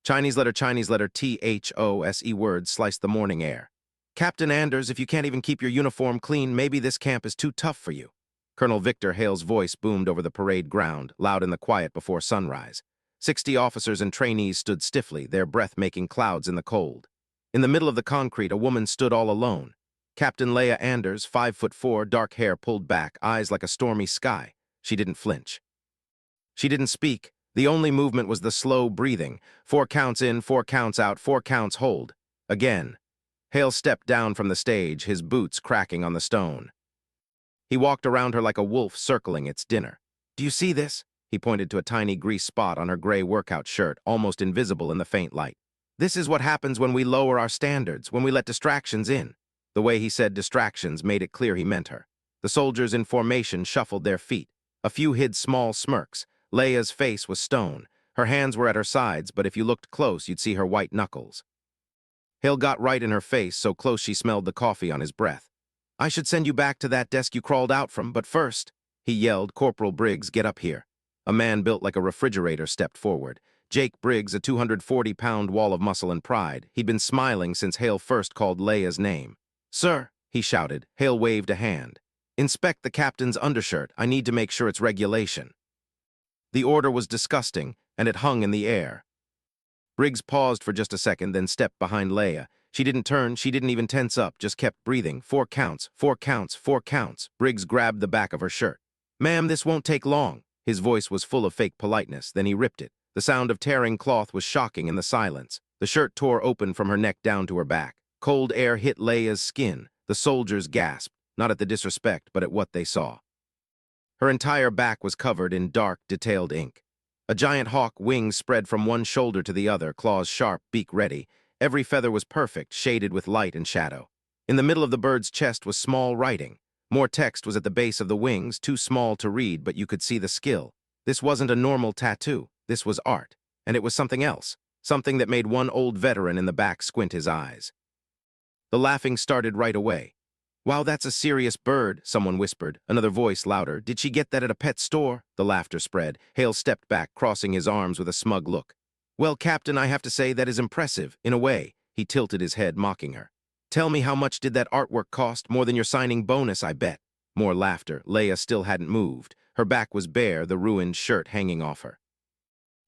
Chinese letter THOSE words sliced the morning air. Captain Anders, if you can't even keep your uniform clean, maybe this camp is too tough for you. Colonel Victor Hale's voice boomed over the parade ground, loud in the quiet before sunrise. 60 officers and trainees stood stiffly, their breath making clouds in the cold. In the middle of the concrete, a woman stood all alone. Captain Leah Anders, 5'4", dark hair pulled back, eyes like a stormy sky. She didn't flinch. She didn't speak. The only movement was the slow breathing. 4 counts in, 4 counts out, 4 counts hold. Again. Hale stepped down from the stage, his boots cracking on the stone. He walked around her like a wolf circling its dinner. Do you see this? He pointed to a tiny grease spot on her gray workout shirt, almost invisible in the faint light. This is what happens when we lower our standards, when we let distractions in. The way he said distractions made it clear he meant her. The soldiers in formation shuffled their feet. A few hid small smirks. Leia's face was stone. Her hands were at her sides, but if you looked close, you'd see her white knuckles. Hale got right in her face, so close she smelled the coffee on his breath. I should send you back to that desk you crawled out from, but first, he yelled, Corporal Briggs, get up here. A man built like a refrigerator stepped forward. Jake Briggs, a 240-pound wall of muscle and pride. He'd been smiling since Hale first called Leia's name. Sir, he shouted. Hale waved a hand. Inspect the captain's undershirt. I need to make sure it's regulation. The order was disgusting, and it hung in the air. Briggs paused for just a second, then stepped behind Leia. She didn't turn, she didn't even tense up, just kept breathing. 4 counts, 4 counts, 4 counts. Briggs grabbed the back of her shirt. Ma'am, this won't take long. His voice was full of fake politeness, then he ripped it. The sound of tearing cloth was shocking in the silence. The shirt tore open from her neck down to her back. Cold air hit Leia's skin. The soldiers gasped, not at the disrespect, but at what they saw. Her entire back was covered in dark, detailed ink. A giant hawk, wings spread from one shoulder to the other, claws sharp, beak ready. Every feather was perfect, shaded with light and shadow. In the middle of the bird's chest was small writing. More text was at the base of the wings, too small to read, but you could see the skill. This wasn't a normal tattoo. This was art. And it was something else. Something that made one old veteran in the back squint his eyes. The laughing started right away. Wow, that's a serious bird, someone whispered. Another voice louder. Did she get that at a pet store? The laughter spread. Hale stepped back, crossing his arms with a smug look. Well, Captain, I have to say that is impressive, in a way. He tilted his head, mocking her. Tell me, how much did that artwork cost? More than your signing bonus, I bet. More laughter. Leia still hadn't moved. Her back was bare, the ruined shirt hanging off her.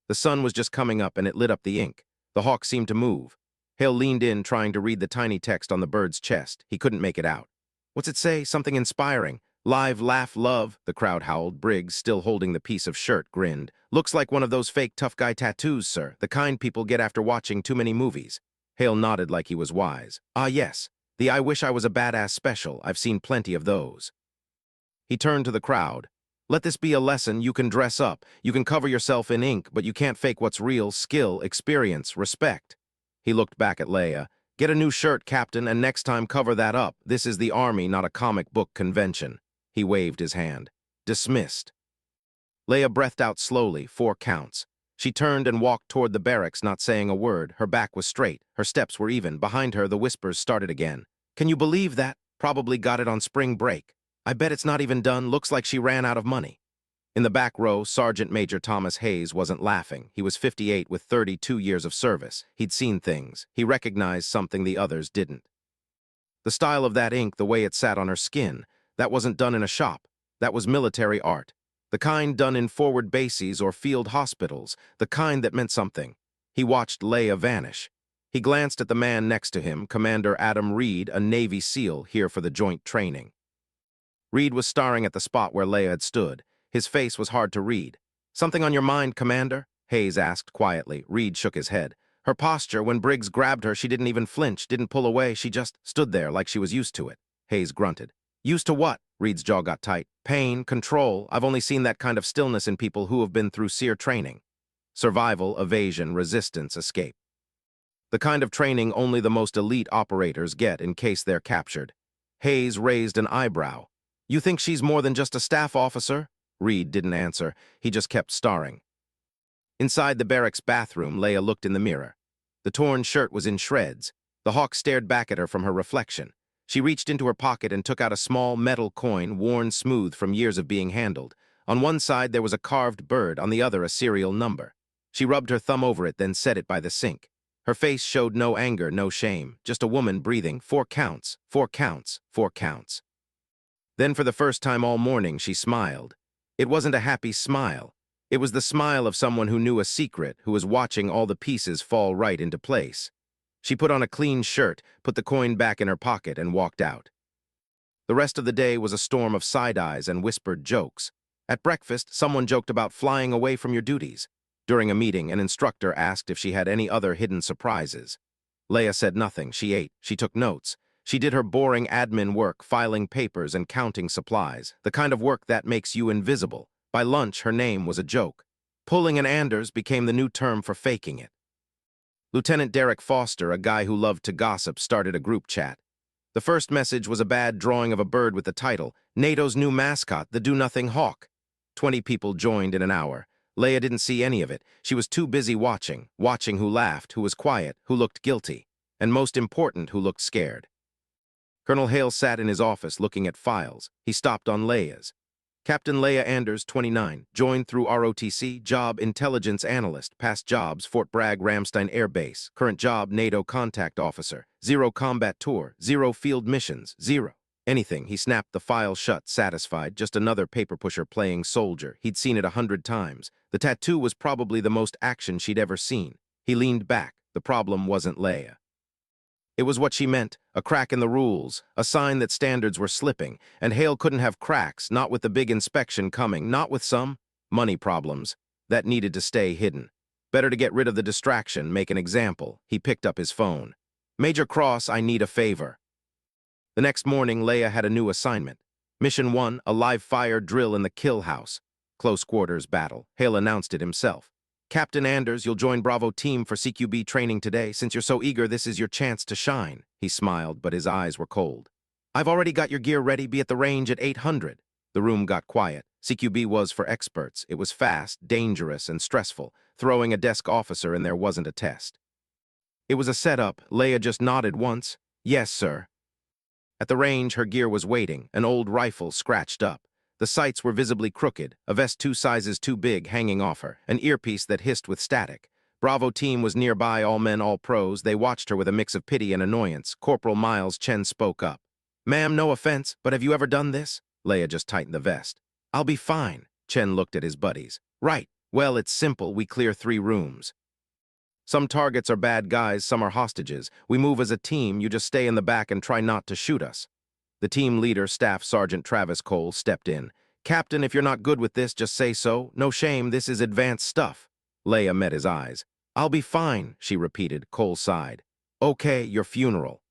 The sun was just coming up and it lit up the ink. The hawk seemed to move. Hale leaned in, trying to read the tiny text on the bird's chest. He couldn't make it out. What's it say? Something inspiring. Live, laugh, love, the crowd howled. Briggs, still holding the piece of shirt, grinned. Looks like one of those fake tough guy tattoos, sir, the kind people get after watching too many movies. Hale nodded like he was wise. Ah, yes. The I wish I was a badass special. I've seen plenty of those. He turned to the crowd. Let this be a lesson. You can dress up. You can cover yourself in ink, but you can't fake what's real. Skill, experience, respect. He looked back at Leia. Get a new shirt, Captain, and next time cover that up. This is the Army, not a comic book convention. He waved his hand. Dismissed. Leia breathed out slowly, 4 counts. She turned and walked toward the barracks, not saying a word. Her back was straight. Her steps were even. Behind her, the whispers started again. Can you believe that? Probably got it on spring break. I bet it's not even done. Looks like she ran out of money. In the back row, Sergeant Major Thomas Hayes wasn't laughing. He was 58 with 32 years of service. He'd seen things. He recognized something the others didn't. The style of that ink, the way it sat on her skin, that wasn't done in a shop. That was military art. The kind done in forward bases or field hospitals. The kind that meant something. He watched Leia vanish. He glanced at the man next to him, Commander Adam Reed, a Navy SEAL here for the joint training. Reed was staring at the spot where Leia had stood. His face was hard to read. Something on your mind, Commander? Hayes asked quietly. Reed shook his head. Her posture, when Briggs grabbed her, she didn't even flinch, didn't pull away. She just stood there like she was used to it. Hayes grunted. Used to what? Reed's jaw got tight. Pain, control. I've only seen that kind of stillness in people who have been through SEER training. Survival, evasion, resistance, escape. The kind of training only the most elite operators get in case they're captured. Hayes raised an eyebrow. You think she's more than just a staff officer? Reed didn't answer. He just kept staring. Inside the barracks bathroom, Leia looked in the mirror. The torn shirt was in shreds. The hawk stared back at her from her reflection. She reached into her pocket and took out a small metal coin, worn smooth from years of being handled. On one side there was a carved bird, on the other a serial number. She rubbed her thumb over it, then set it by the sink. Her face showed no anger, no shame, just a woman breathing, 4 counts, 4 counts, 4 counts. Then for the first time all morning, she smiled. It wasn't a happy smile. It was the smile of someone who knew a secret, who was watching all the pieces fall right into place. She put on a clean shirt, put the coin back in her pocket, and walked out. The rest of the day was a storm of side-eyes and whispered jokes. At breakfast, someone joked about flying away from your duties. During a meeting, an instructor asked if she had any other hidden surprises. Leia said nothing. She ate. She took notes. She did her boring admin work, filing papers and counting supplies, the kind of work that makes you invisible. By lunch, her name was a joke. Pulling an Anders became the new term for faking it. Lieutenant Derek Foster, a guy who loved to gossip, started a group chat. The first message was a bad drawing of a bird with the title, NATO's new mascot, the Do-Nothing Hawk. 20 people joined in an hour. Leia didn't see any of it. She was too busy watching who laughed, who was quiet, who looked guilty, and most important, who looked scared. Colonel Hale sat in his office looking at files. He stopped on Leia's. Captain Leia Anders, 29, joined through ROTC, job intelligence analyst, past jobs Fort Bragg Ramstein Air Base, current job NATO contact officer, 0 combat tour, 0 field missions, 0. Anything. He snapped the file shut, satisfied, just another paper pusher playing soldier. He'd seen it 100 times. The tattoo was probably the most action she'd ever seen. He leaned back. The problem wasn't Leia. It was what she meant, a crack in the rules, a sign that standards were slipping, and Hale couldn't have cracks, not with the big inspection coming, not with some money problems that needed to stay hidden. Better to get rid of the distraction, make an example. He picked up his phone. Major Cross, I need a favor. The next morning, Leia had a new assignment. Mission 1, a live-fire drill in the kill house. Close quarters battle. Hale announced it himself. Captain Anders, you'll join Bravo team for CQB training today. Since you're so eager, this is your chance to shine. He smiled, but his eyes were cold. I've already got your gear ready. Be at the range at 800. The room got quiet. CQB was for experts. It was fast, dangerous, and stressful. Throwing a desk officer in there wasn't a test. It was a setup. Leia just nodded once. Yes, sir. At the range, her gear was waiting, an old rifle scratched up. The sights were visibly crooked, a vest 2 sizes too big hanging off her, an earpiece that hissed with static. Bravo team was nearby, all men, all pros. They watched her with a mix of pity and annoyance. Corporal Miles Chen spoke up. Ma'am, no offense, but have you ever done this? Leia just tightened the vest. I'll be fine. Chen looked at his buddies. Right. Well, it's simple. We clear 3 rooms. Some targets are bad guys, some are hostages. We move as a team. You just stay in the back and try not to shoot us. The team leader, Staff Sergeant Travis Cole, stepped in. Captain, if you're not good with this, just say so. No shame, this is advanced stuff. Leia met his eyes. I'll be fine, she repeated. Cole sighed. Okay, your funeral.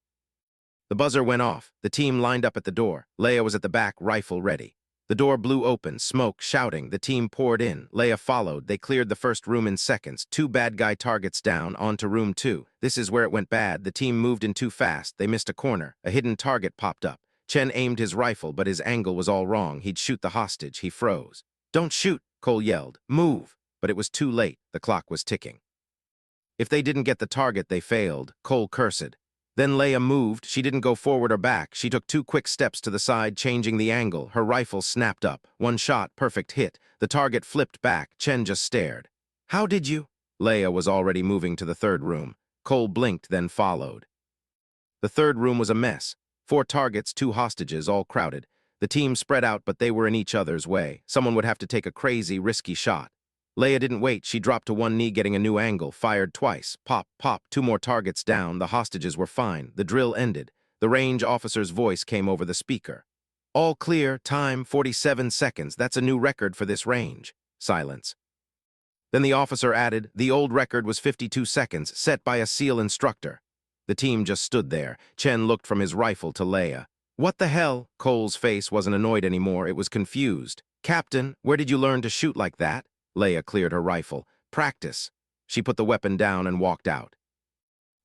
The buzzer went off. The team lined up at the door. Leia was at the back, rifle ready. The door blew open, smoke, shouting. The team poured in. Leia followed. They cleared the first room in seconds. 2 bad guy targets down, on to room 2. This is where it went bad. The team moved in too fast. They missed a corner. A hidden target popped up. Chen aimed his rifle, but his angle was all wrong. He'd shoot the hostage. He froze. Don't shoot, Cole yelled. Move. But it was too late. The clock was ticking. If they didn't get the target, they failed. Cole cursed. Then Leia moved. She didn't go forward or back. She took 2 quick steps to the side, changing the angle. Her rifle snapped up. 1 shot, perfect hit. The target flipped back. Chen just stared. How did you? Leia was already moving to the 3rd room. Cole blinked, then followed. The 3rd room was a mess. 4 targets, 2 hostages, all crowded. The team spread out, but they were in each other's way. Someone would have to take a crazy, risky shot. Leia didn't wait. She dropped to 1 knee, getting a new angle, fired twice. Pop, pop, 2 more targets down. The hostages were fine. The drill ended. The range officer's voice came over the speaker. All clear, time 47 seconds. That's a new record for this range. Silence. Then the officer added, the old record was 52 seconds, set by a SEAL instructor. The team just stood there. Chen looked from his rifle to Leia. What the hell? Cole's face wasn't annoyed anymore. It was confused. Captain, where did you learn to shoot like that? Leia cleared her rifle. Practice. She put the weapon down and walked out.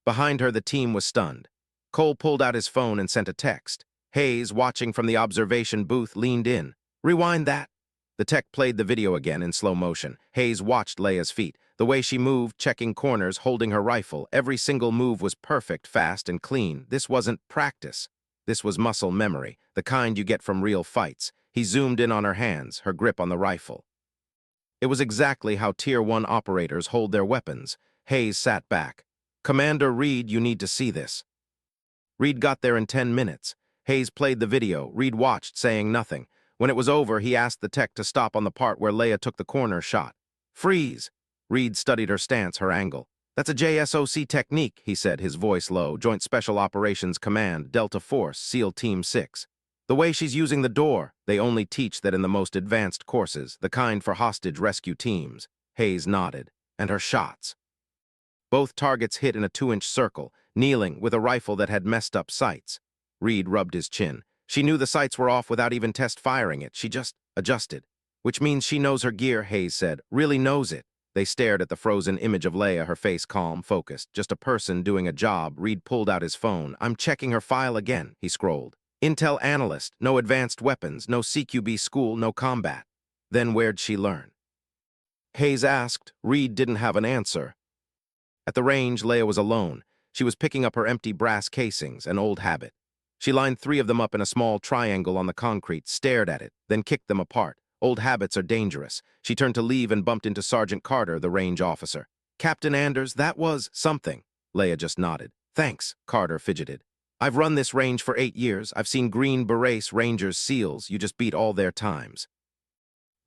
Behind her, the team was stunned. Cole pulled out his phone and sent a text. Hayes, watching from the observation booth, leaned in. Rewind that. The tech played the video again in slow motion. Hayes watched Leia's feet. The way she moved, checking corners, holding her rifle. Every single move was perfect, fast, and clean. This wasn't practice. This was muscle memory, the kind you get from real fights. He zoomed in on her hands, her grip on the rifle. It was exactly how Tier 1 operators hold their weapons. Hayes sat back. "Commander Reed, you need to see this." Reed got there in 10 minutes. Hayes played the video. Reed watched, saying nothing. When it was over, he asked the tech to stop on the part where Leia took the corner shot. "Freeze!" Reed studied her stance, her angle. "That's a JSOC technique," he said, his voice low. "Joint Special Operations Command, Delta Force, SEAL Team 6. The way she's using the door, they only teach that in the most advanced courses, the kind for hostage rescue teams." Hayes nodded. "And her shots." Both targets hit in a 2-inch circle, kneeling, with a rifle that had messed up sights. Reed rubbed his chin. "She knew the sights were off without even test-firing it. She just adjusted." "Which means she knows her gear," Hayes said. "Really knows it." They stared at the frozen image of Leia, her face calm, focused. Just a person doing a job. Reed pulled out his phone. "I'm checking her file again," he scrolled. "Intel analyst, no advanced weapons, no CQB school, no combat." "Then where'd she learn?" Hayes asked. Reed didn't have an answer. At the range, Leia was alone. She was picking up her empty brass casings, an old habit. She lined 3 of them up in a small triangle on the concrete, stared at it, then kicked them apart. Old habits are dangerous. She turned to leave and bumped into Sergeant Carter, the range officer. "Captain Anders, that was something." Leia just nodded. "Thanks," Carter fidgeted. "I've run this range for 8 years. I've seen Green Berets, Rangers, SEALs. You just beat all their times."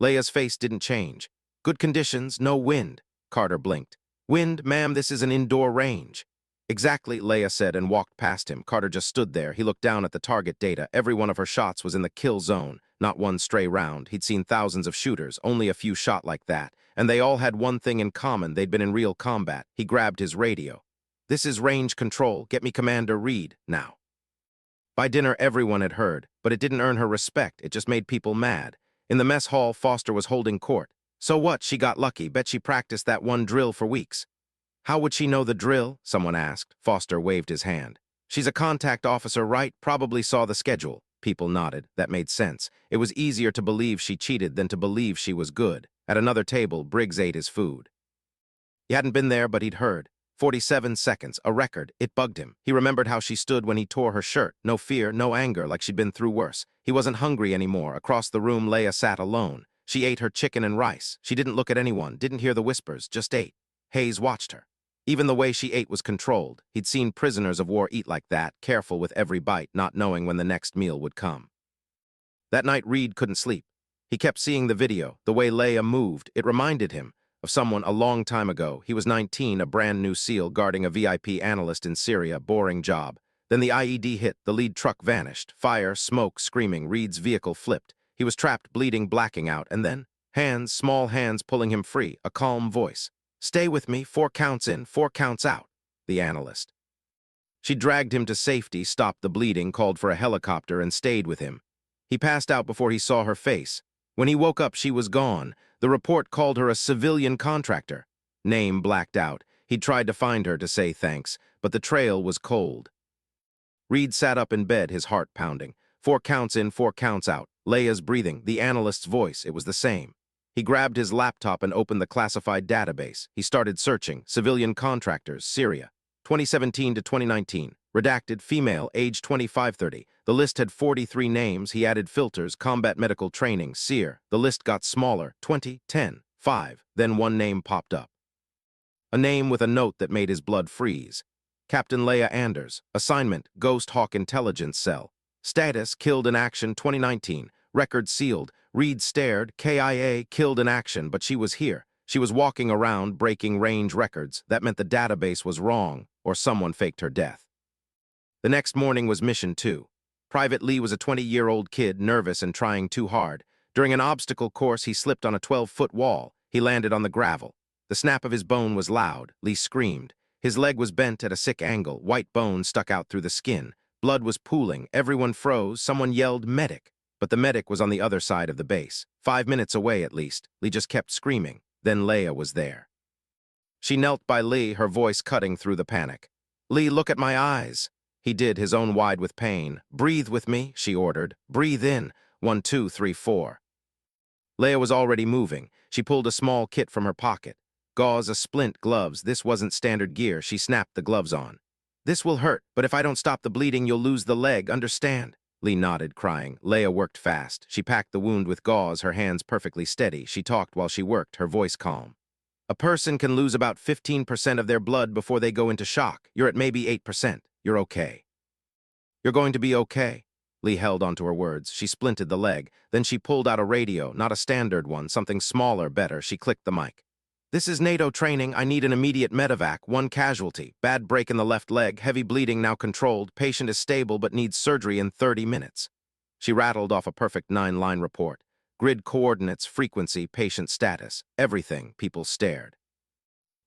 Leia's face didn't change. "Good conditions, no wind." Carter blinked. "Wind, ma'am, this is an indoor range." "Exactly," Leia said and walked past him. Carter just stood there. He looked down at the target data. Every one of her shots was in the kill zone, not one stray round. He'd seen thousands of shooters, only a few shot like that. And they all had one thing in common. They'd been in real combat. He grabbed his radio. "This is range control. Get me Commander Reed, now." By dinner, everyone had heard, but it didn't earn her respect. It just made people mad. In the mess hall, Foster was holding court. "So what? She got lucky. Bet she practiced that one drill for weeks." "How would she know the drill?" someone asked. Foster waved his hand. "She's a contact officer, right? Probably saw the schedule." People nodded. That made sense. It was easier to believe she cheated than to believe she was good. At another table, Briggs ate his food. He hadn't been there, but he'd heard. 47 seconds, a record. It bugged him. He remembered how she stood when he tore her shirt. No fear, no anger, like she'd been through worse. He wasn't hungry anymore. Across the room, Leia sat alone. She ate her chicken and rice. She didn't look at anyone, didn't hear the whispers, just ate. Hayes watched her. Even the way she ate was controlled. He'd seen prisoners of war eat like that, careful with every bite, not knowing when the next meal would come. That night, Reed couldn't sleep. He kept seeing the video, the way Leia moved. It reminded him of someone a long time ago. He was 19, a brand new SEAL guarding a VIP analyst in Syria, boring job. Then the IED hit, the lead truck vanished. Fire, smoke, screaming. Reed's vehicle flipped. He was trapped, bleeding, blacking out, and then hands, small hands pulling him free, a calm voice. "Stay with me, 4 counts in, 4 counts out." The analyst. She dragged him to safety, stopped the bleeding, called for a helicopter, and stayed with him. He passed out before he saw her face. When he woke up, she was gone. The report called her a civilian contractor. Name blacked out. He'd tried to find her to say thanks, but the trail was cold. Reed sat up in bed, his heart pounding. 4 counts in, 4 counts out. Leia's breathing, the analyst's voice, it was the same. He grabbed his laptop and opened the classified database. He started searching. Civilian contractors, Syria. 2017 to 2019. Redacted, female, age 25-30. The list had 43 names. He added filters, combat medical training, SEER. The list got smaller, 20, 10, 5. Then one name popped up. A name with a note that made his blood freeze. Captain Leia Anders. Assignment, Ghost Hawk Intelligence Cell. Status, killed in action 2019. Record sealed. Reed stared. KIA, killed in action, but she was here. She was walking around, breaking range records. That meant the database was wrong, or someone faked her death. The next morning was Mission 2. Private Lee was a 20-year-old kid, nervous and trying too hard. During an obstacle course, he slipped on a 12-foot wall. He landed on the gravel. The snap of his bone was loud. Lee screamed. His leg was bent at a sick angle. White bone stuck out through the skin. Blood was pooling. Everyone froze. Someone yelled, "Medic!" But the medic was on the other side of the base. 5 minutes away, at least. Lee just kept screaming. Then Leia was there. She knelt by Lee, her voice cutting through the panic. "Lee, look at my eyes." He did, his own wide with pain. "Breathe with me," she ordered. "Breathe in. 1, 2, 3, 4. Leia was already moving. She pulled a small kit from her pocket. Gauze, a splint, gloves. This wasn't standard gear. She snapped the gloves on. "This will hurt, but if I don't stop the bleeding, you'll lose the leg, understand?" Lee nodded, crying. Leia worked fast. She packed the wound with gauze, her hands perfectly steady. She talked while she worked, her voice calm. A person can lose about 15% of their blood before they go into shock. You're at maybe 8%. You're okay. You're going to be okay. Lee held onto her words. She splinted the leg. Then she pulled out a radio, not a standard one, something smaller, better. She clicked the mic. This is NATO training. I need an immediate medevac. 1 casualty. Bad break in the left leg. Heavy bleeding now controlled. Patient is stable but needs surgery in 30 minutes. She rattled off a perfect 9-line report. Grid coordinates, frequency, patient status. Everything. People stared.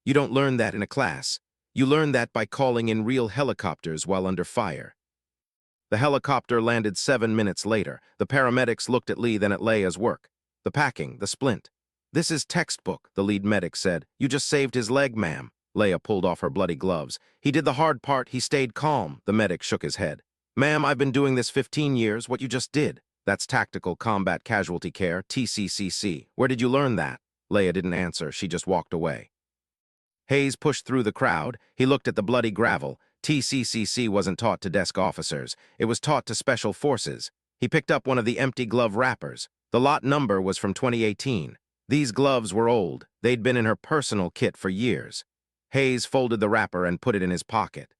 You don't learn that in a class. You learn that by calling in real helicopters while under fire. The helicopter landed 7 minutes later. The paramedics looked at Lee, then at Leia's work. The packing, the splint. This is textbook, the lead medic said. You just saved his leg, ma'am. Leia pulled off her bloody gloves. He did the hard part. He stayed calm. The medic shook his head. Ma'am, I've been doing this 15 years. What you just did. That's Tactical Combat Casualty Care, TCCC. Where did you learn that? Leia didn't answer. She just walked away. Hayes pushed through the crowd. He looked at the bloody gravel. TCCC wasn't taught to desk officers. It was taught to special forces. He picked up one of the empty glove wrappers. The lot number was from 2018. These gloves were old. They'd been in her personal kit for years. Hayes folded the wrapper and put it in his pocket.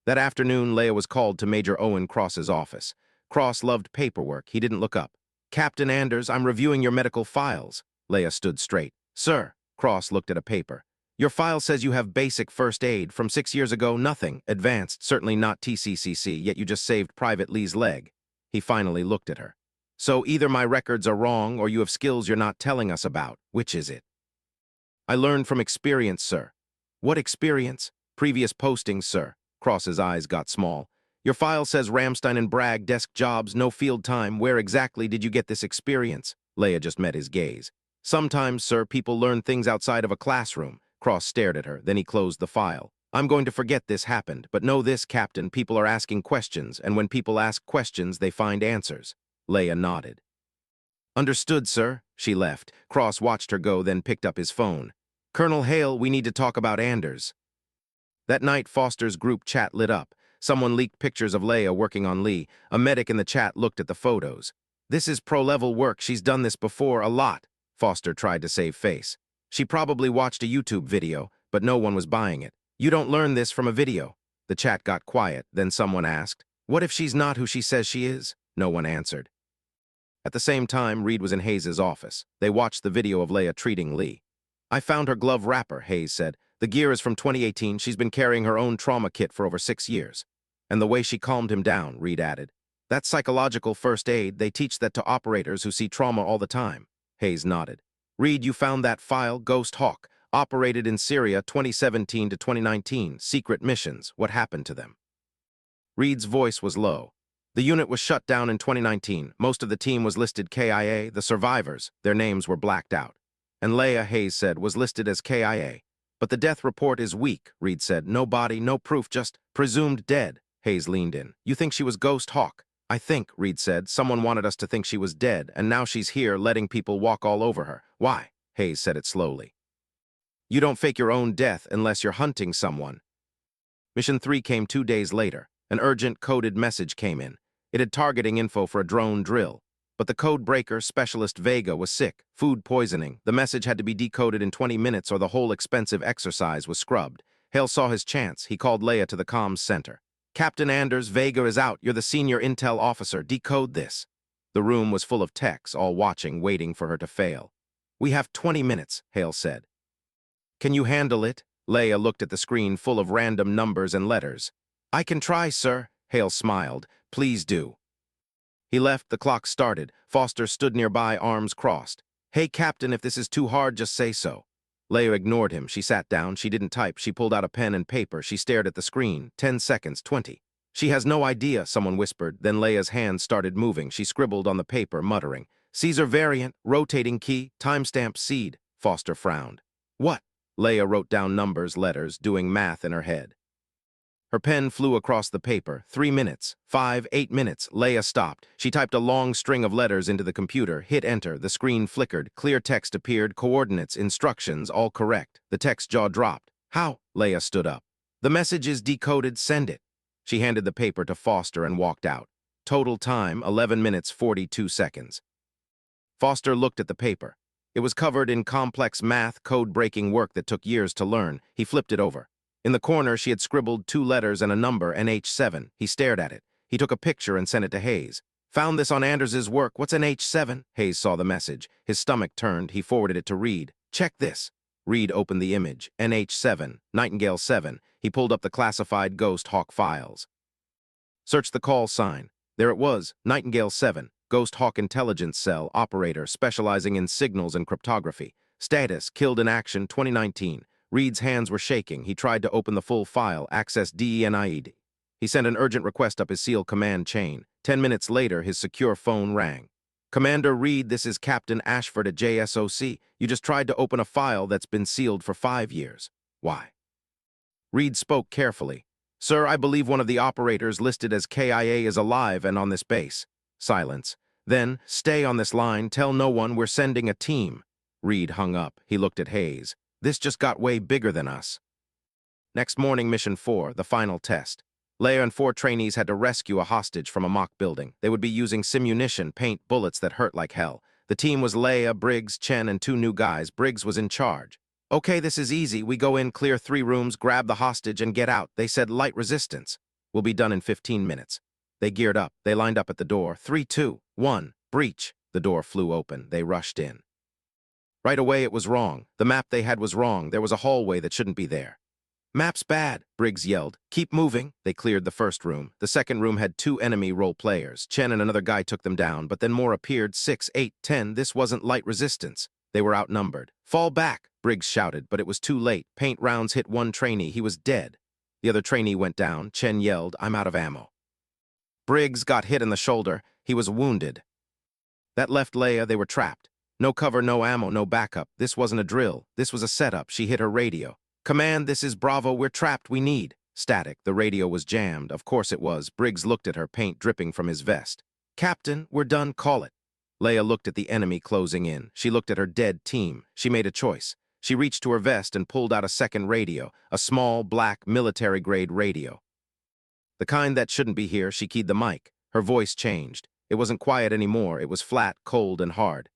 That afternoon, Leia was called to Major Owen Cross's office. Cross loved paperwork. He didn't look up. Captain Anders, I'm reviewing your medical files. Leia stood straight. Sir. Cross looked at a paper. Your file says you have basic first aid. From 6 years ago, nothing. Advanced, certainly not TCCC, yet you just saved Private Lee's leg. He finally looked at her. So either my records are wrong or you have skills you're not telling us about. Which is it? I learned from experience, sir. What experience? Previous postings, sir. Cross's eyes got small. Your file says Ramstein and Bragg desk jobs, no field time. Where exactly did you get this experience? Leia just met his gaze. Sometimes, sir, people learn things outside of a classroom. Cross stared at her, then he closed the file. I'm going to forget this happened, but know this, Captain, people are asking questions, and when people ask questions, they find answers. Leia nodded. Understood, sir. She left. Cross watched her go, then picked up his phone. Colonel Hale, we need to talk about Anders. That night, Foster's group chat lit up. Someone leaked pictures of Leia working on Lee. A medic in the chat looked at the photos. This is pro-level work. She's done this before, a lot. Foster tried to save face. She probably watched a YouTube video, but no one was buying it. You don't learn this from a video. The chat got quiet, then someone asked, what if she's not who she says she is? No one answered. At the same time, Reed was in Hayes' office. They watched the video of Leia treating Lee. I found her glove wrapper, Hayes said. The gear is from 2018. She's been carrying her own trauma kit for over 6 years. And the way she calmed him down, Reed added. That's psychological first aid. They teach that to operators who see trauma all the time. Hayes nodded. Reed, you found that file, Ghost Hawk, operated in Syria 2017 to 2019, secret missions. What happened to them? Reed's voice was low. The unit was shut down in 2019. Most of the team was listed KIA, the survivors. Their names were blacked out. And Leia, Hayes said, was listed as KIA. But the death report is weak, Reed said. No body, no proof, just presumed dead. Hayes leaned in. You think she was Ghost Hawk? I think, Reed said, someone wanted us to think she was dead, and now she's here letting people walk all over her. Why? Hayes said it slowly. You don't fake your own death unless you're hunting someone. Mission 3 came 2 days later. An urgent coded message came in. It had targeting info for a drone drill. But the code breaker, Specialist Vega, was sick, food poisoning. The message had to be decoded in 20 minutes or the whole expensive exercise was scrubbed. Hale saw his chance. He called Leia to the comms center. Captain Anders, Vega is out. You're the senior intel officer. Decode this. The room was full of techs, all watching, waiting for her to fail. We have 20 minutes, Hale said. Can you handle it? Leia looked at the screen full of random numbers and letters. I can try, sir. Hale smiled. Please do. He left. The clock started. Foster stood nearby, arms crossed. Hey, Captain, if this is too hard, just say so. Leia ignored him. She sat down. She didn't type. She pulled out a pen and paper. She stared at the screen. 10 seconds, 20. She has no idea, someone whispered. Then Leia's hands started moving. She scribbled on the paper, muttering. Caesar variant, rotating key, timestamp seed. Foster frowned. What? Leia wrote down numbers, letters, doing math in her head. Her pen flew across the paper. 3 minutes, 5, 8 minutes. Leia stopped. She typed a long string of letters into the computer, hit enter. The screen flickered. Clear text appeared, coordinates, instructions, all correct. The text jaw dropped. How? Leia stood up. The message is decoded, send it. She handed the paper to Foster and walked out. Total time, 11 minutes 42 seconds. Foster looked at the paper. It was covered in complex math, code-breaking work that took years to learn. He flipped it over. In the corner, she had scribbled 2 letters and a number, NH7. He stared at it. He took a picture and sent it to Hayes. Found this on Anders's work. What's NH7? Hayes saw the message. His stomach turned. He forwarded it to Reed. Check this. Reed opened the image. NH7, Nightingale 7. He pulled up the classified Ghost Hawk files. Searched the call sign. There it was, Nightingale 7. Ghost Hawk Intelligence Cell, operator, specializing in signals and cryptography. Status, killed in action, 2019. Reed's hands were shaking. He tried to open the full file, access DENID. He sent an urgent request up his SEAL command chain. 10 minutes later, his secure phone rang. Commander Reed, this is Captain Ashford at JSOC. You just tried to open a file that's been sealed for 5 years. Why? Reed spoke carefully. Sir, I believe one of the operators listed as KIA is alive and on this base. Silence. Then, stay on this line, tell no one we're sending a team. Reed hung up. He looked at Hayes. This just got way bigger than us. Next morning, Mission 4, the final test. Leia and 4 trainees had to rescue a hostage from a mock building. They would be using simunition, paint bullets that hurt like hell. The team was Leia, Briggs, Chen, and 2 new guys. Briggs was in charge. Okay, this is easy. We go in, clear 3 rooms, grab the hostage, and get out. They said light resistance. We'll be done in 15 minutes. They geared up. They lined up at the door. 3, 2, 1, breach. The door flew open. They rushed in. Right away, it was wrong. The map they had was wrong. There was a hallway that shouldn't be there. Map's bad, Briggs yelled. Keep moving. They cleared the first room. The second room had 2 enemy role players. Chen and another guy took them down, but then more appeared. 6, 8, 10. This wasn't light resistance. They were outnumbered. Fall back, Briggs shouted, but it was too late. Paint rounds hit 1 trainee. He was dead. The other trainee went down. Chen yelled, I'm out of ammo. Briggs got hit in the shoulder. He was wounded. That left Leia. They were trapped. No cover, no ammo, no backup. This wasn't a drill. This was a setup. She hit her radio. Command, this is Bravo. We're trapped. We need. Static. The radio was jammed. Of course it was. Briggs looked at her, paint dripping from his vest. Captain, we're done. Call it. Leia looked at the enemy closing in. She looked at her dead team. She made a choice. She reached to her vest and pulled out a second radio, a small, black, military-grade radio. The kind that shouldn't be here. She keyed the mic. Her voice changed. It wasn't quiet anymore. It was flat, cold, and hard.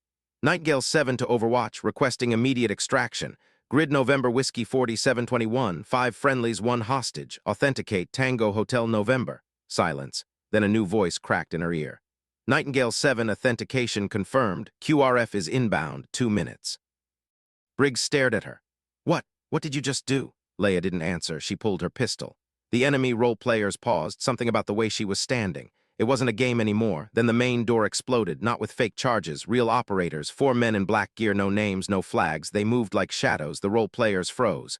Nightingale 7 to Overwatch, requesting immediate extraction. Grid November Whiskey 4721, 5 friendlies, 1 hostage. Authenticate Tango Hotel November. Silence. Then a new voice cracked in her ear. Nightingale 7 authentication confirmed. QRF is inbound, 2 minutes. Briggs stared at her. What? What did you just do? Leia didn't answer. She pulled her pistol. The enemy role players paused, something about the way she was standing. It wasn't a game anymore. Then the main door exploded, not with fake charges, real operators, 4 men in black gear, no names, no flags. They moved like shadows. The role players froze.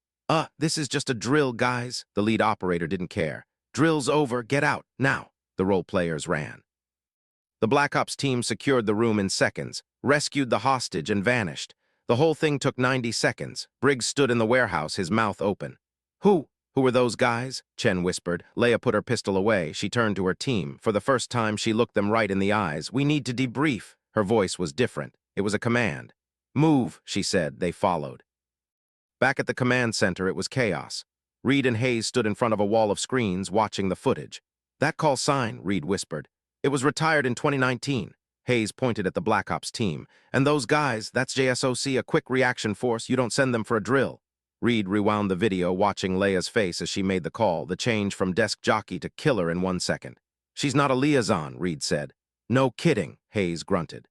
This is just a drill, guys. The lead operator didn't care. Drill's over. Get out, now. The role players ran. The Black Ops team secured the room in seconds, rescued the hostage, and vanished. The whole thing took 90 seconds. Briggs stood in the warehouse, his mouth open. Who were those guys? Chen whispered. Leia put her pistol away. She turned to her team. For the first time, she looked them right in the eyes. We need to debrief. Her voice was different. It was a command. Move, she said. They followed. Back at the command center, it was chaos. Reed and Hayes stood in front of a wall of screens, watching the footage. That call sign, Reed whispered. It was retired in 2019. Hayes pointed at the Black Ops team. And those guys, that's JSOC, a quick reaction force. You don't send them for a drill. Reed rewound the video, watching Leia's face as she made the call, the change from desk jockey to killer in 1 second. She's not a liaison, Reed said. No kidding, Hayes grunted.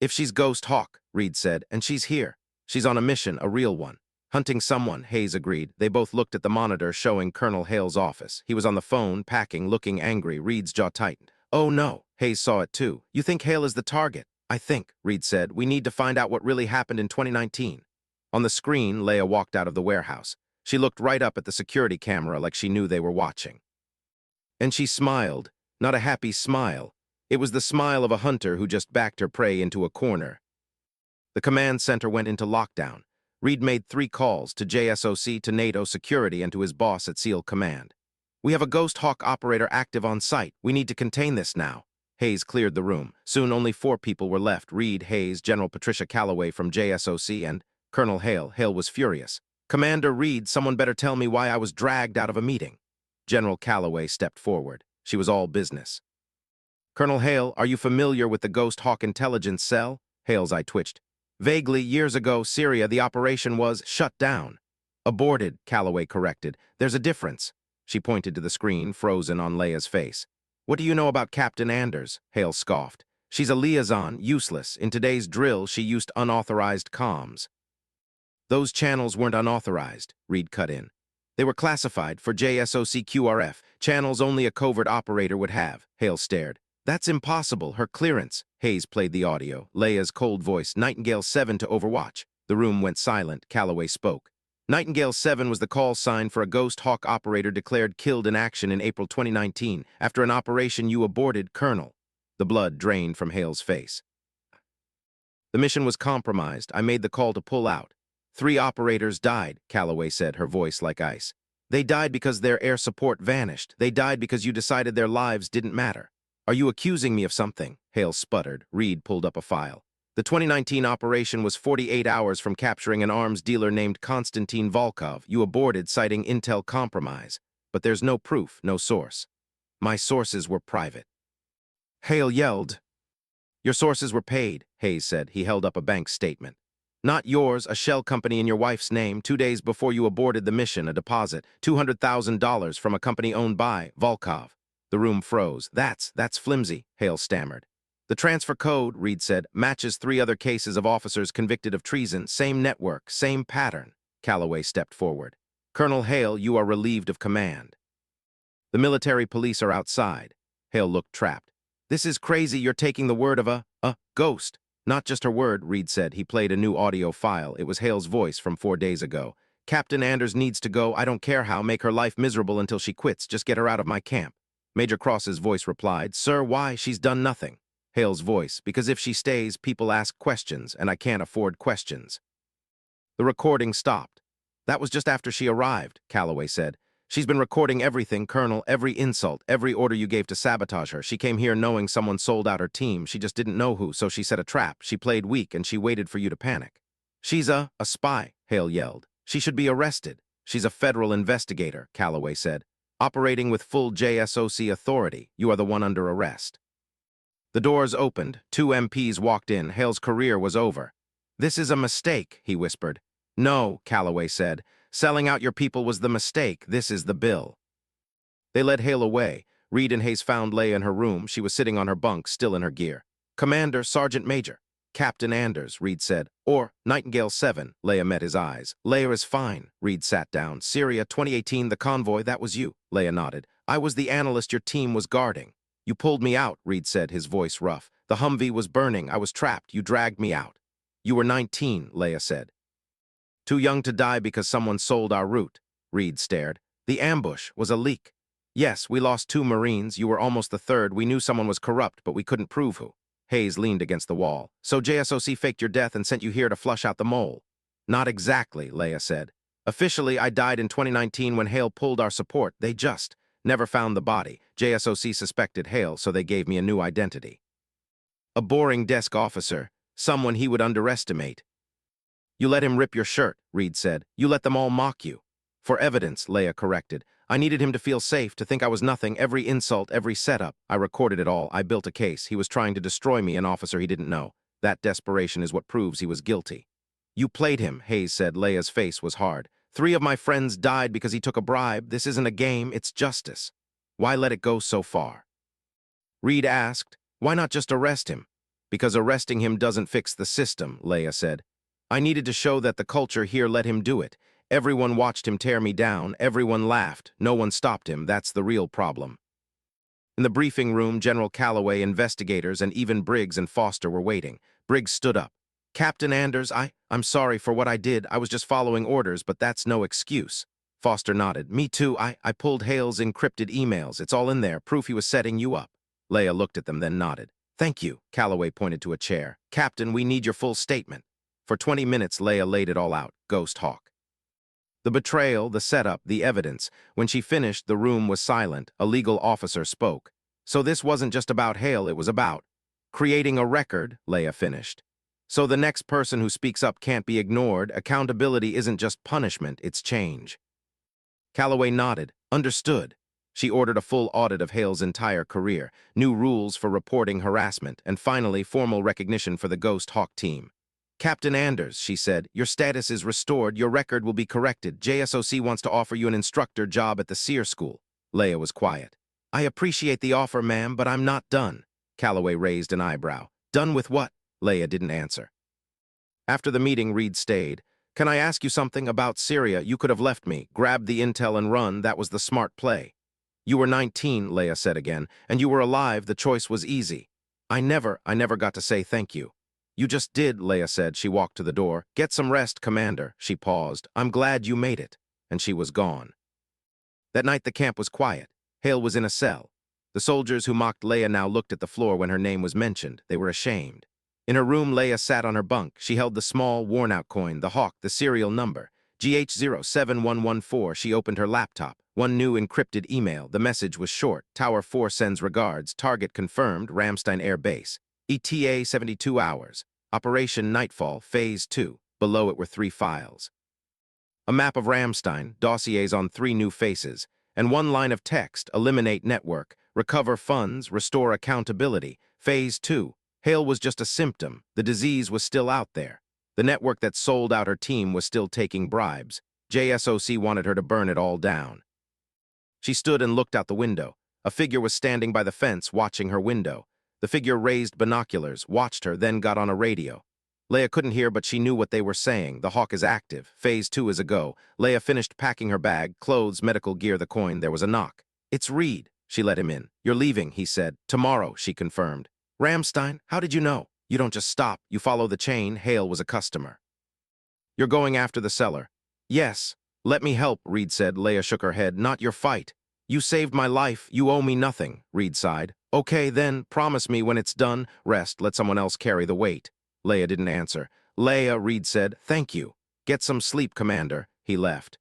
If she's Ghost Hawk, Reed said, and she's here. She's on a mission, a real one. Hunting someone, Hayes agreed. They both looked at the monitor showing Colonel Hale's office. He was on the phone, packing, looking angry. Reed's jaw tightened. Oh no, Hayes saw it too. You think Hale is the target? I think, Reed said. We need to find out what really happened in 2019. On the screen, Leia walked out of the warehouse. She looked right up at the security camera like she knew they were watching. And she smiled, not a happy smile. It was the smile of a hunter who just backed her prey into a corner. The command center went into lockdown. Reed made 3 calls to JSOC, to NATO security, and to his boss at SEAL Command. We have a Ghost Hawk operator active on site. We need to contain this now. Hayes cleared the room. Soon only 4 people were left. Reed, Hayes, General Patricia Calloway from JSOC, and Colonel Hale. Hale was furious. Commander Reed, someone better tell me why I was dragged out of a meeting. General Calloway stepped forward. She was all business. Colonel Hale, are you familiar with the Ghost Hawk intelligence cell? Hale's eye twitched. Vaguely, years ago, Syria, the operation was shut down. Aborted, Calloway corrected. There's a difference. She pointed to the screen, frozen on Leia's face. What do you know about Captain Anders? Hale scoffed. She's a liaison, useless. In today's drill, she used unauthorized comms. Those channels weren't unauthorized, Reed cut in. They were classified for JSOC-QRF, channels only a covert operator would have. Hale stared. That's impossible, her clearance. Hayes played the audio, Leia's cold voice, Nightingale 7 to Overwatch. The room went silent. Calloway spoke. Nightingale 7 was the call sign for a Ghost Hawk operator declared killed in action in April 2019 after an operation you aborted, Colonel. The blood drained from Hale's face. The mission was compromised. I made the call to pull out. 3 operators died, Calloway said, her voice like ice. They died because their air support vanished. They died because you decided their lives didn't matter. Are you accusing me of something? Hale sputtered. Reed pulled up a file. The 2019 operation was 48 hours from capturing an arms dealer named Konstantin Volkov. You aborted, citing intel compromise. But there's no proof, no source. My sources were private. Hale yelled. Your sources were paid, Hayes said. He held up a bank statement. Not yours, a shell company in your wife's name. 2 days before you aborted the mission, a deposit, $200,000 from a company owned by Volkov. The room froze. That's flimsy, Hale stammered. The transfer code, Reed said, matches 3 other cases of officers convicted of treason. Same network, same pattern. Calloway stepped forward. Colonel Hale, you are relieved of command. The military police are outside. Hale looked trapped. This is crazy. You're taking the word of a ghost. Not just her word, Reed said. He played a new audio file. It was Hale's voice from 4 days ago. Captain Anders needs to go. I don't care how. Make her life miserable until she quits. Just get her out of my camp. Major Cross's voice replied, Sir, why? She's done nothing. Hale's voice, because if she stays, people ask questions, and I can't afford questions. The recording stopped. That was just after she arrived, Calloway said. She's been recording everything, Colonel, every insult, every order you gave to sabotage her. She came here knowing someone sold out her team. She just didn't know who, so she set a trap. She played weak, and she waited for you to panic. She's a spy, Hale yelled. She should be arrested. She's a federal investigator, Calloway said. Operating with full JSOC authority. You are the one under arrest. The doors opened. 2 MPs walked in. Hale's career was over. This is a mistake, he whispered. No, Calloway said. Selling out your people was the mistake. This is the bill. They led Hale away. Reed and Hayes found Leia in her room. She was sitting on her bunk, still in her gear. Commander, Sergeant Major. Captain Anders, Reed said. Or Nightingale 7. Leia met his eyes. Leia is fine. Reed sat down. Syria, 2018, the convoy, that was you. Leia nodded. I was the analyst your team was guarding. You pulled me out, Reed said, his voice rough. The Humvee was burning. I was trapped. You dragged me out. You were 19, Leia said. Too young to die because someone sold our route. Reed stared. The ambush was a leak. Yes, we lost 2 Marines. You were almost the 3rd. We knew someone was corrupt, but we couldn't prove who. Hayes leaned against the wall. So JSOC faked your death and sent you here to flush out the mole. Not exactly, Leia said. Officially, I died in 2019 when Hale pulled our support. They just never found the body. JSOC suspected Hale, so they gave me a new identity. A boring desk officer, someone he would underestimate. You let him rip your shirt, Reed said. You let them all mock you. For evidence, Leia corrected. I needed him to feel safe, to think I was nothing, every insult, every setup. I recorded it all. I built a case. He was trying to destroy me, an officer he didn't know. That desperation is what proves he was guilty. You played him, Hayes said. Leia's face was hard. 3 of my friends died because he took a bribe. This isn't a game, it's justice. Why let it go so far? Reed asked. Why not just arrest him? Because arresting him doesn't fix the system, Leia said. I needed to show that the culture here let him do it. Everyone watched him tear me down. Everyone laughed. No one stopped him. That's the real problem. In the briefing room, General Calloway, investigators, and even Briggs and Foster were waiting. Briggs stood up. Captain Anders, I'm sorry for what I did. I was just following orders, but that's no excuse. Foster nodded. Me too. I pulled Hale's encrypted emails. It's all in there. Proof he was setting you up. Leia looked at them, then nodded. Thank you. Calloway pointed to a chair. Captain, we need your full statement. For 20 minutes, Leia laid it all out. Ghost Hawk. The betrayal, the setup, the evidence. When she finished, the room was silent. A legal officer spoke. So this wasn't just about Hale, it was about creating a record, Leia finished. So the next person who speaks up can't be ignored. Accountability isn't just punishment, it's change. Calloway nodded. Understood. She ordered a full audit of Hale's entire career, new rules for reporting harassment, and finally formal recognition for the Ghost Hawk team. Captain Anders, she said, your status is restored, your record will be corrected. JSOC wants to offer you an instructor job at the SEER school. Leia was quiet. I appreciate the offer, ma'am, but I'm not done. Calloway raised an eyebrow. Done with what? Leia didn't answer. After the meeting, Reed stayed. Can I ask you something about Syria? You could have left me, grabbed the intel and run. That was the smart play. You were 19, Leia said again, and you were alive. The choice was easy. I never got to say thank you. You just did, Leia said. She walked to the door. Get some rest, Commander. She paused. I'm glad you made it. And she was gone. That night the camp was quiet. Hale was in a cell. The soldiers who mocked Leia now looked at the floor when her name was mentioned. They were ashamed. In her room, Leia sat on her bunk. She held the small, worn-out coin, the Hawk, the serial number. GH07114. She opened her laptop. One new encrypted email. The message was short. Tower 4 sends regards. Target confirmed. Ramstein Air Base. ETA 72 hours. Operation Nightfall, Phase 2. Below it were 3 files. A map of Ramstein, dossiers on 3 new faces, and one line of text: eliminate network, recover funds, restore accountability. Phase 2. Hale was just a symptom. The disease was still out there. The network that sold out her team was still taking bribes. JSOC wanted her to burn it all down. She stood and looked out the window. A figure was standing by the fence, watching her window. The figure raised binoculars, watched her, then got on a radio. Leia couldn't hear, but she knew what they were saying. The Hawk is active. Phase 2 is a go. Leia finished packing her bag, clothes, medical gear, the coin. There was a knock. It's Reed. She let him in. You're leaving, he said. Tomorrow, she confirmed. Ramstein, how did you know? You don't just stop. You follow the chain. Hale was a customer. You're going after the seller. Yes. Let me help, Reed said. Leia shook her head. Not your fight. You saved my life. You owe me nothing, Reed sighed. Okay, then, promise me when it's done. Rest. Let someone else carry the weight. Leia didn't answer. Leia, Reed said. Thank you. Get some sleep, Commander. He left.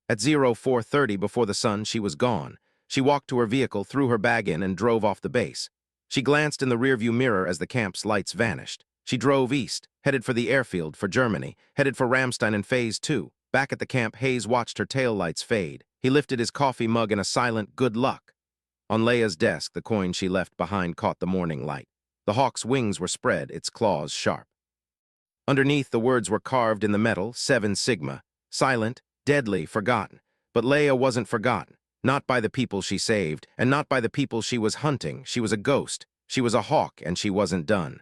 At 04:30, before the sun, she was gone. She walked to her vehicle, threw her bag in, and drove off the base. She glanced in the rearview mirror as the camp's lights vanished. She drove east, headed for the airfield, for Germany, headed for Ramstein in Phase 2. Back at the camp, Hayes watched her taillights fade. He lifted his coffee mug in a silent good luck. On Leia's desk, the coin she left behind caught the morning light. The Hawk's wings were spread, its claws sharp. Underneath, the words were carved in the metal, 7 Sigma. Silent, deadly, forgotten. But Leia wasn't forgotten. Not by the people she saved, and not by the people she was hunting. She was a ghost. She was a hawk, and she wasn't done.